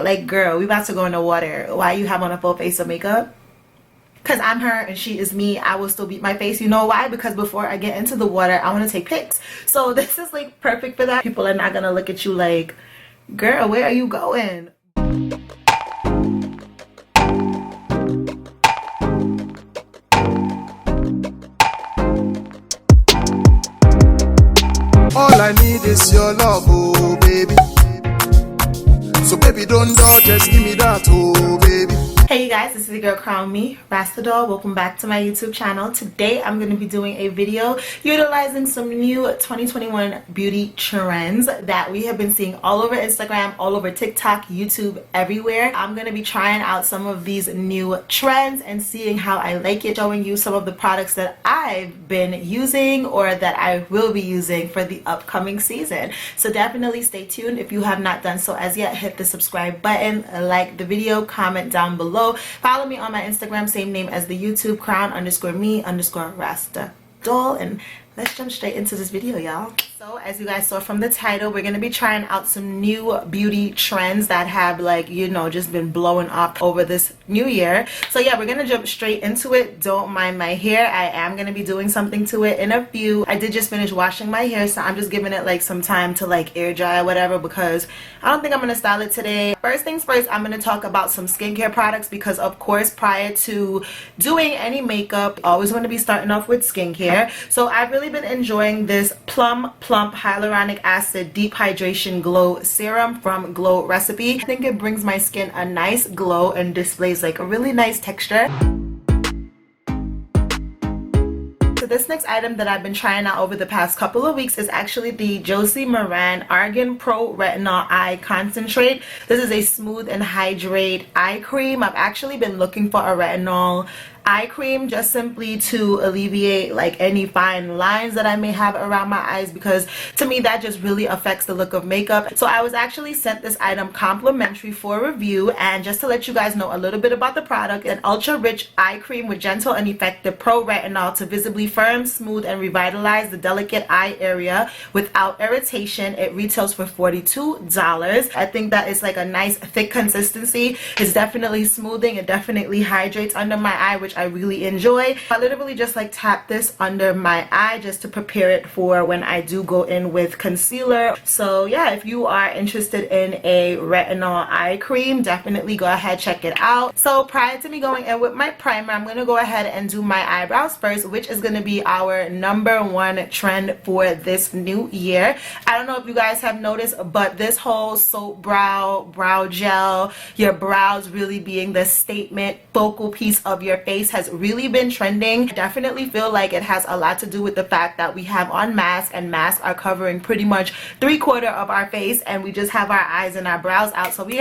Like, girl, we about to go in the water. Why you have on a full face of makeup? Because I'm her and she is me. I will still beat my face. You know why? Because before I get into the water, I want to take pics. So this is like perfect for that. People are not going to look at you like, girl, where are you going? All I need is your love, oh baby. So baby, don't dodge, just give me that, oh baby. Hey you guys, this is the girl Crown Me, Rasta Doll. Welcome back to my YouTube channel. Today I'm going to be doing a video utilizing some new 2021 beauty trends that we have been seeing all over Instagram, all over TikTok, YouTube, everywhere. I'm going to be trying out some of these new trends and seeing how I like it, showing you some of the products that I've been using or that I will be using for the upcoming season. So definitely stay tuned. If you have not done so as yet, hit the subscribe button, like the video, comment down below. Follow me on my Instagram, same name as the YouTube, crown_me_Rasta Doll, and let's jump straight into this video, y'all. So as you guys saw from the title, we're going to be trying out some new beauty trends that have, like, you know, just been blowing up over this new year. So yeah, we're going to jump straight into it. Don't mind my hair. I am going to be doing something to it in a few. I did just finish washing my hair, so I'm just giving it like some time to like air dry or whatever, because I don't think I'm going to style it today. First things first, I'm going to talk about some skincare products because of course prior to doing any makeup, always want to be starting off with skincare. So I've really been enjoying this Plump Hyaluronic Acid Deep Hydration Glow Serum from Glow Recipe. I think it brings my skin a nice glow and displays like a really nice texture. So this next item that I've been trying out over the past couple of weeks is actually the Josie Maran Argan Pro Retinol Eye Concentrate. This is a smooth and hydrate eye cream. I've actually been looking for a retinol eye cream just simply to alleviate like any fine lines that I may have around my eyes, because to me that just really affects the look of makeup. So I was actually sent this item complimentary for review, and just to let you guys know a little bit about the product, an ultra rich eye cream with gentle and effective pro retinol to visibly firm, smooth, and revitalize the delicate eye area without irritation. It retails for $42. I think that is like a nice thick consistency. It's definitely smoothing. It definitely hydrates under my eye, which I really enjoy. I literally just like tap this under my eye just to prepare it for when I do go in with concealer. So yeah, if you are interested in a retinol eye cream, definitely go ahead, check it out. So prior to me going in with my primer, I'm going to go ahead and do my eyebrows first, which is going to be our #1 trend for this new year. I don't know if you guys have noticed, but this whole soap brow gel, your brows really being the statement focal piece of your face, has really been trending. I definitely feel like it has a lot to do with the fact that we have on masks, and masks are covering pretty much 3/4 of our face, and we just have our eyes and our brows out. So we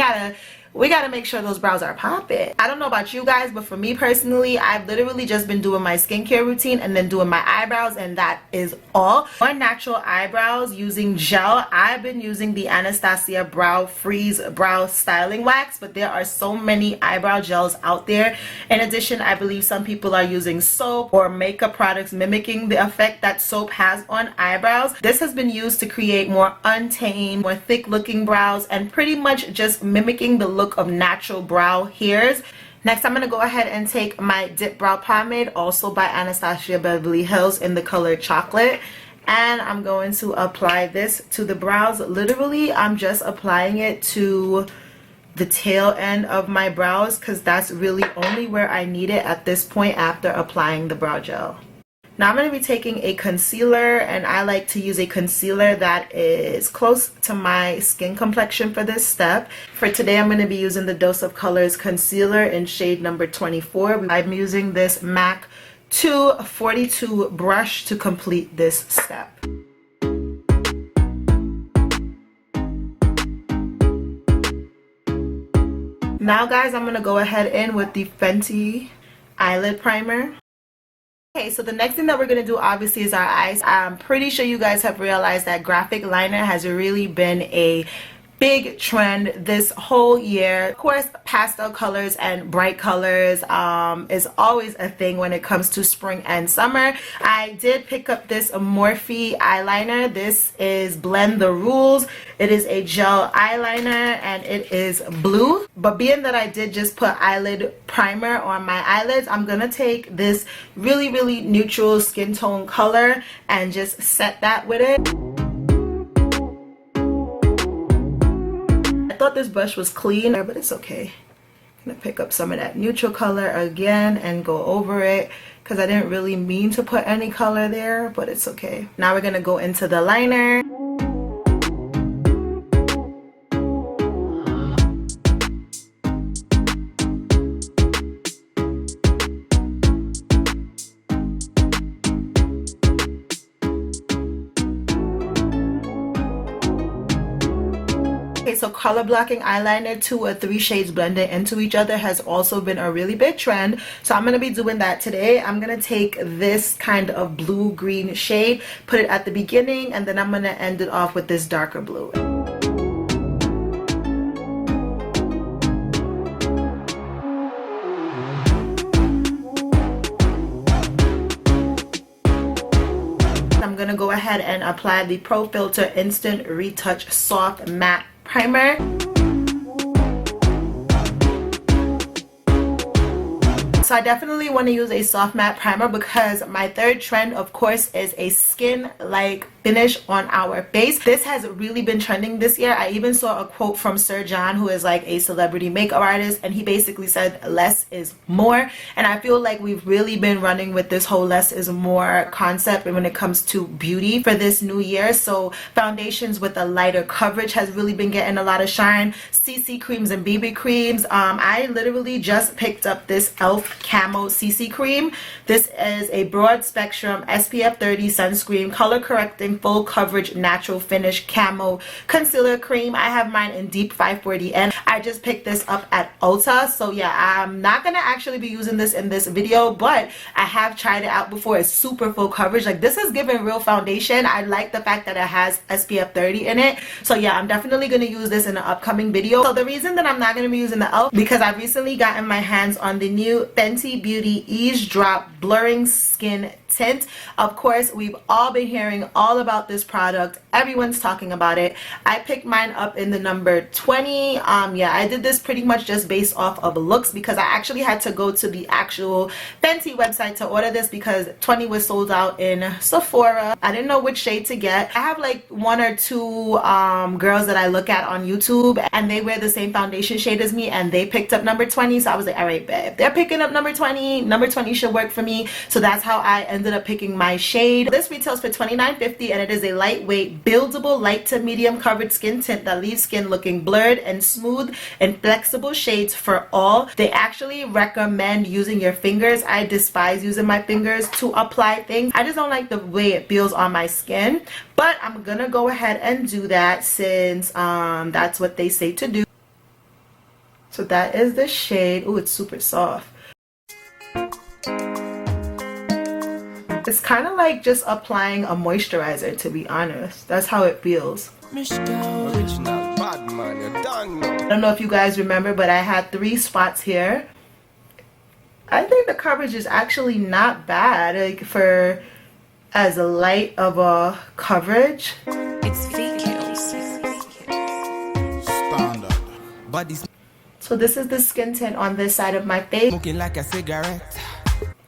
gotta make sure those brows are popping. I don't know about you guys, but for me personally, I've literally just been doing my skincare routine and then doing my eyebrows, and that is all. For natural eyebrows using gel, I've been using the Anastasia Brow Freeze Brow Styling Wax, but there are so many eyebrow gels out there. In addition, I believe some people are using soap or makeup products mimicking the effect that soap has on eyebrows. This has been used to create more untamed, more thick looking brows, and pretty much just mimicking the look of natural brow hairs. Next, I'm going to go ahead and take my Dip Brow Pomade, also by Anastasia Beverly Hills, in the color Chocolate, and I'm going to apply this to the brows. Literally, I'm just applying it to the tail end of my brows because that's really only where I need it at this point after applying the brow gel. Now I'm going to be taking a concealer, and I like to use a concealer that is close to my skin complexion for this step. For today, I'm going to be using the Dose of Colors concealer in shade number 24. I'm using this MAC 242 brush to complete this step. Now guys, I'm going to go ahead in with the Fenty eyelid primer. Okay, so the next thing that we're going to do obviously is our eyes. I'm pretty sure you guys have realized that graphic liner has really been a big trend this whole year. Of course, pastel colors and bright colors is always a thing when it comes to spring and summer. I did pick up this Morphe eyeliner. This is Blend the Rules. It is a gel eyeliner and it is blue. But being that I did just put eyelid primer on my eyelids, I'm gonna take this really neutral skin tone color and just set that with it. I thought this brush was clean, but it's okay. I'm gonna pick up some of that neutral color again and go over it because I didn't really mean to put any color there, but it's okay. Now we're gonna go into the liner. Okay, so color blocking eyeliner, 2 or 3 shades blended into each other has also been a really big trend. So I'm going to be doing that today. I'm going to take this kind of blue-green shade, put it at the beginning, and then I'm going to end it off with this darker blue. I'm going to go ahead and apply the Pro Filter Instant Retouch Soft Matte Primer. So I definitely want to use a soft matte primer because my third trend, of course, is a skin-like finish on our base. This has really been trending this year. I even saw a quote from Sir John, who is like a celebrity makeup artist, and he basically said less is more. And I feel like we've really been running with this whole less is more concept when it comes to beauty for this new year. So foundations with a lighter coverage has really been getting a lot of shine. CC creams and BB creams. I literally just picked up this e.l.f. Camo CC cream. This is a broad spectrum SPF 30 sunscreen, color correcting, full coverage, natural finish camo concealer cream. I have mine in deep 540N. I just picked this up at Ulta. So yeah, I'm not gonna actually be using this in this video, but I have tried it out before. It's super full coverage. Like, this is giving real foundation. I like the fact that it has SPF 30 in it. So yeah, I'm definitely gonna use this in an upcoming video. So the reason that I'm not gonna be using the e.l.f. because I've recently gotten my hands on the new Fenty Beauty Eaze Drop Blurring Skin Tint. Of course, we've all been hearing all about this product. Everyone's talking about it. I picked mine up in the number 20. Yeah, I did this pretty much just based off of looks because I actually had to go to the actual Fenty website to order this because 20 was sold out in Sephora. I didn't know which shade to get. I have like 1 or 2 girls that I look at on YouTube and they wear the same foundation shade as me and they picked up number 20. So I was like, all right, babe, they're picking up number 20. Number 20 should work for me. So that's how I ended up picking my shade. This retails for $29.50 and it is a lightweight, buildable, light to medium coverage skin tint that leaves skin looking blurred and smooth and flexible shades for all. They actually recommend using your fingers. I despise using my fingers to apply things. I just don't like the way it feels on my skin, but I'm gonna go ahead and do that since that's what they say to do. So that is the shade. Oh, it's super soft. It's kind of like just applying a moisturizer, to be honest. That's how it feels. I don't know if you guys remember, but I had 3 spots here. I think the coverage is actually not bad, like, for as light of a coverage. It's fake kills. Standard. So this is the skin tint on this side of my face. Smoking like a cigarette.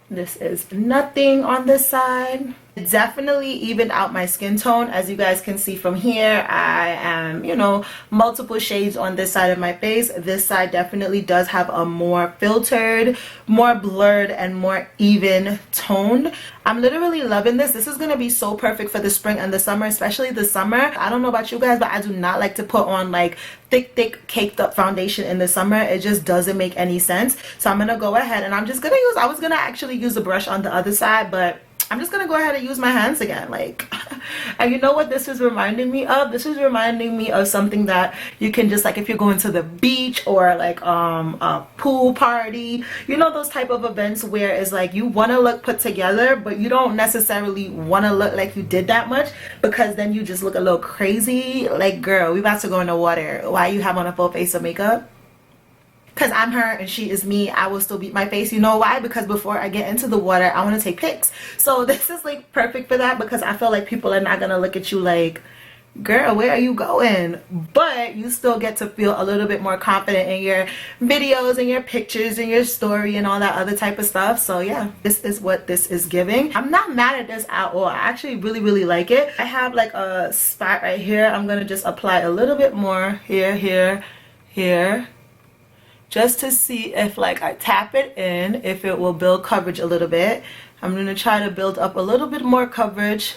This is nothing on this side. It definitely evened out my skin tone. As you guys can see from here, I am, you know, multiple shades on this side of my face. This side definitely does have a more filtered, more blurred, and more even toned. I'm literally loving this. This is going to be so perfect for the spring and the summer, especially the summer. I don't know about you guys, but I do not like to put on like thick caked up foundation in the summer. It just doesn't make any sense. So I'm going to go ahead and I'm just going to use, I was going to actually use a brush on the other side, but I'm just gonna go ahead and use my hands again, like. And you know what this is reminding me of? This is reminding me of something that you can just, like, if you're going to the beach or like a pool party, you know, those type of events where it's like you want to look put together, but you don't necessarily want to look like you did that much, because then you just look a little crazy. Like, girl, we about to go in the water. Why you have on a full face of makeup? Because I'm her and she is me. I will still beat my face. You know why? Because before I get into the water, I want to take pics. So this is like perfect for that, because I feel like people are not going to look at you like, girl, where are you going? But you still get to feel a little bit more confident in your videos and your pictures and your story and all that other type of stuff. So yeah, this is what this is giving. I'm not mad at this at all. I actually really like it. I have like a spot right here. I'm going to just apply a little bit more here, just to see if, like, I tap it in, if it will build coverage a little bit. I'm going to try to build up a little bit more coverage.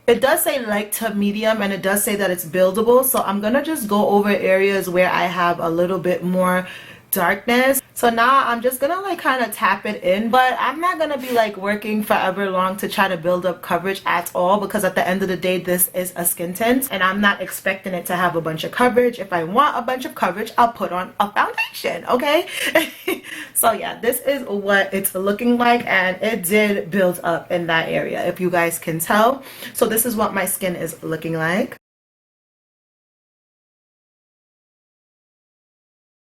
It does say light to medium, and it does say that it's buildable, so I'm going to just go over areas where I have a little bit more darkness. So now I'm just gonna like kind of tap it in, but I'm not gonna be like working forever long to try to build up coverage at all, because at the end of the day, this is a skin tint and I'm not expecting it to have a bunch of coverage. If I want a bunch of coverage, I'll put on a foundation, okay? So yeah, this is what it's looking like, and it did build up in that area, if you guys can tell. So this is what my skin is looking like.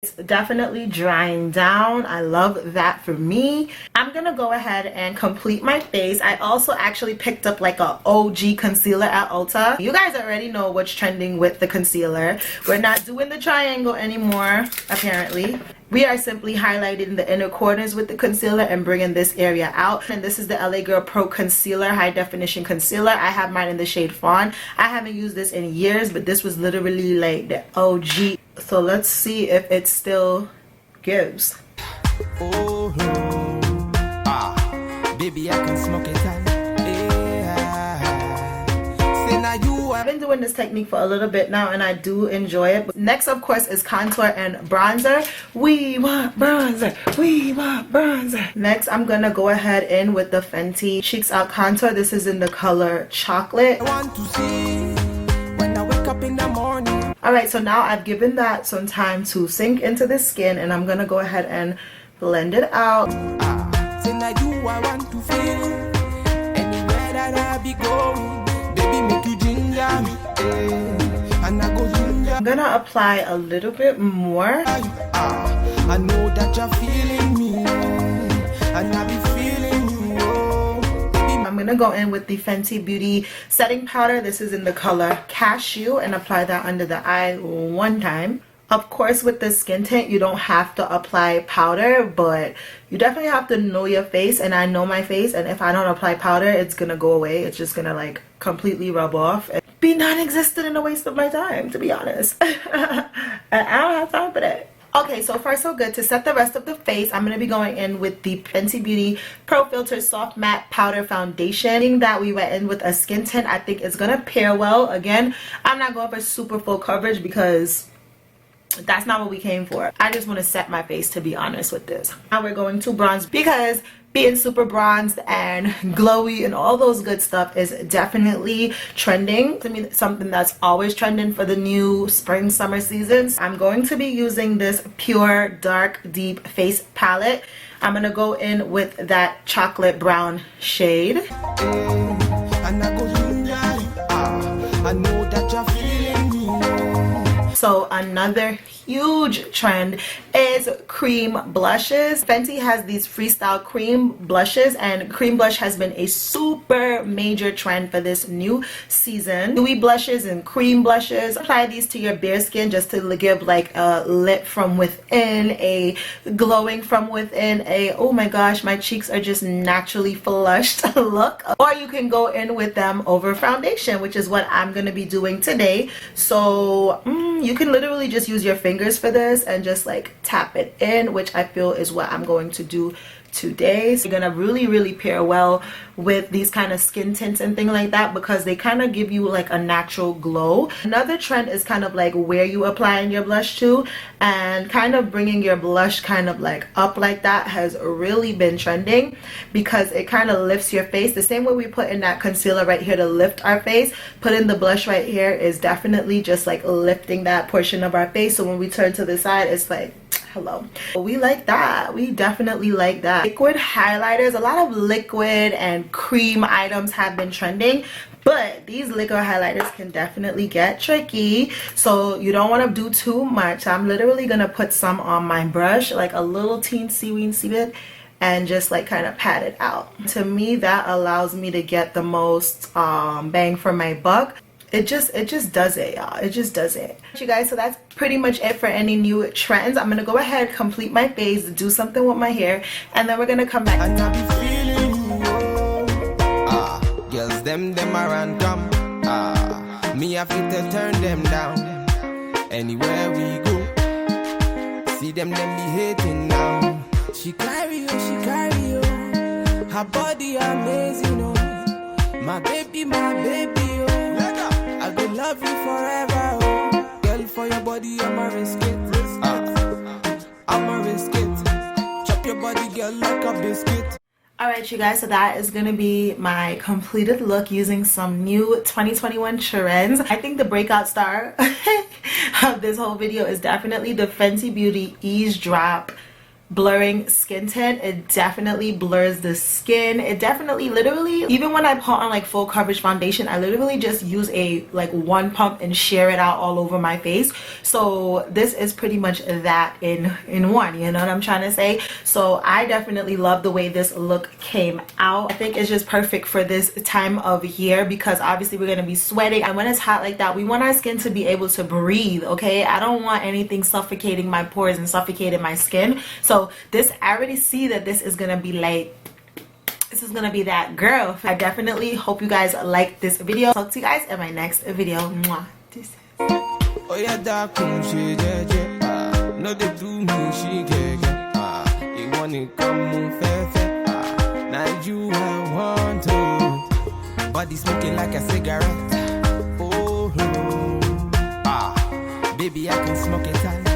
It's definitely drying down. I love that for me. I'm gonna go ahead and complete my face. I also actually picked up like a OG concealer at Ulta. You guys already know what's trending with the concealer. We're not doing the triangle anymore, apparently. We are simply highlighting the inner corners with the concealer and bringing this area out. And this is the LA Girl Pro Concealer High Definition Concealer. I have mine in the shade Fawn. I haven't used this in years, but this was literally like the OG. So let's see if it still gives. Oh, baby, I can smoke it out. I've been doing this technique for a little bit now and I do enjoy it. Next, of course, is contour and bronzer. We want bronzer. We want bronzer. Next, I'm gonna go ahead in with the Fenty Cheeks Out Contour. This is in the color Chocolate. I want to see when I wake up in the morning. Alright, so now I've given that some time to sink into the skin, and I'm gonna go ahead and blend it out. Tonight you I want to feel anywhere that I be going. Baby, make you ginger me, and I go ginger. I'm gonna apply a little bit more. I know that you're feeling me, and I be feeling you. I'm gonna go in with the Fenty Beauty setting powder. This is in the color Cashew, and apply that under the eye one time. Of course, with the skin tint, you don't have to apply powder, but you definitely have to know your face, and I know my face, and if I don't apply powder, it's gonna go away. It's just gonna like completely rub off and be non-existent and a waste of my time, to be honest. And I don't have time for that. Okay, so far so good. To set the rest of the face, I'm going to be going in with the Fenty Beauty Pro Filter Soft Matte Powder Foundation. That we went in with a skin tint, I think is going to pair well. Again, I'm not going for super full coverage because that's not what we came for. I just want to set my face, to be honest with this. Now we're going to bronze, because being super bronzed and glowy and all those good stuff is definitely trending. To me, something that's always trending for the new spring summer seasons. I'm going to be using this Pure Dark Deep Face Palette. I'm gonna go in with that chocolate brown shade. And I go ginger, I know that you're feeling me. So another huge trend is cream blushes. Fenty has these freestyle cream blushes, and cream blush has been a super major trend for this new season. Dewy blushes and cream blushes. Apply these to your bare skin just to give like a lit from within, a glowing from within, a oh my gosh, my cheeks are just naturally flushed look. Or you can go in with them over foundation, which is what I'm going to be doing today. So you can literally just use your fingers for this and just like tap it in, which I feel is what I'm going to do today. So you're gonna really pair well with these kind of skin tints and things like that, because they kind of give you like a natural glow. Another trend is kind of like where you applying your blush to, and kind of bringing your blush kind of like up like that has really been trending, because it kind of lifts your face the same way we put in that concealer right here to lift our face. Putting the blush right here is definitely just like lifting that portion of our face, so when we turn to the side it's like hello. We like that. We definitely like that. Liquid highlighters, a lot of liquid and cream items have been trending, but these liquid highlighters can definitely get tricky, so you don't want to do too much. I'm literally gonna put some on my brush, like a little teensy bit, and just like kind of pat it out. To me, that allows me to get the most bang for my buck. It just does it, y'all. It just does it. You guys, so that's pretty much it for any new trends. I'm gonna go ahead, complete my face, do something with my hair, and then we're gonna come back. And I be feeling you, girls them are random. Me I fit to turn them down. Anywhere we go, see them be hating now. She carry you, her body amazing, oh. My baby, oh. I will love you forever, oh. Girl, for your body, I'ma risk it. I'ma risk it. Chop your body, girl, like a biscuit. Alright, you guys, so that is going to be my completed look using some new 2021 trends. I think the breakout star of this whole video is definitely the Fenty Beauty Eaze Drop blurring skin tint. It definitely blurs the skin. It definitely, literally, even when I put on like full coverage foundation, I literally just use a like one pump and share it out all over my face. So this is pretty much that in one, you know what I'm trying to say? So I definitely love the way this look came out. I think it's just perfect for this time of year, because obviously we're gonna be sweating, and when it's hot like that, we want our skin to be able to breathe, okay? I don't want anything suffocating my pores and suffocating my skin. So this, I already see that this is gonna be like, this is gonna be that girl. I definitely hope you guys like this video. Talk to you guys in my next video. Mwah. Oh yeah, that she no they do me, she get you wanna come fair. Now you I want to, body smoking like a cigarette. Oh, baby, I can smoke it.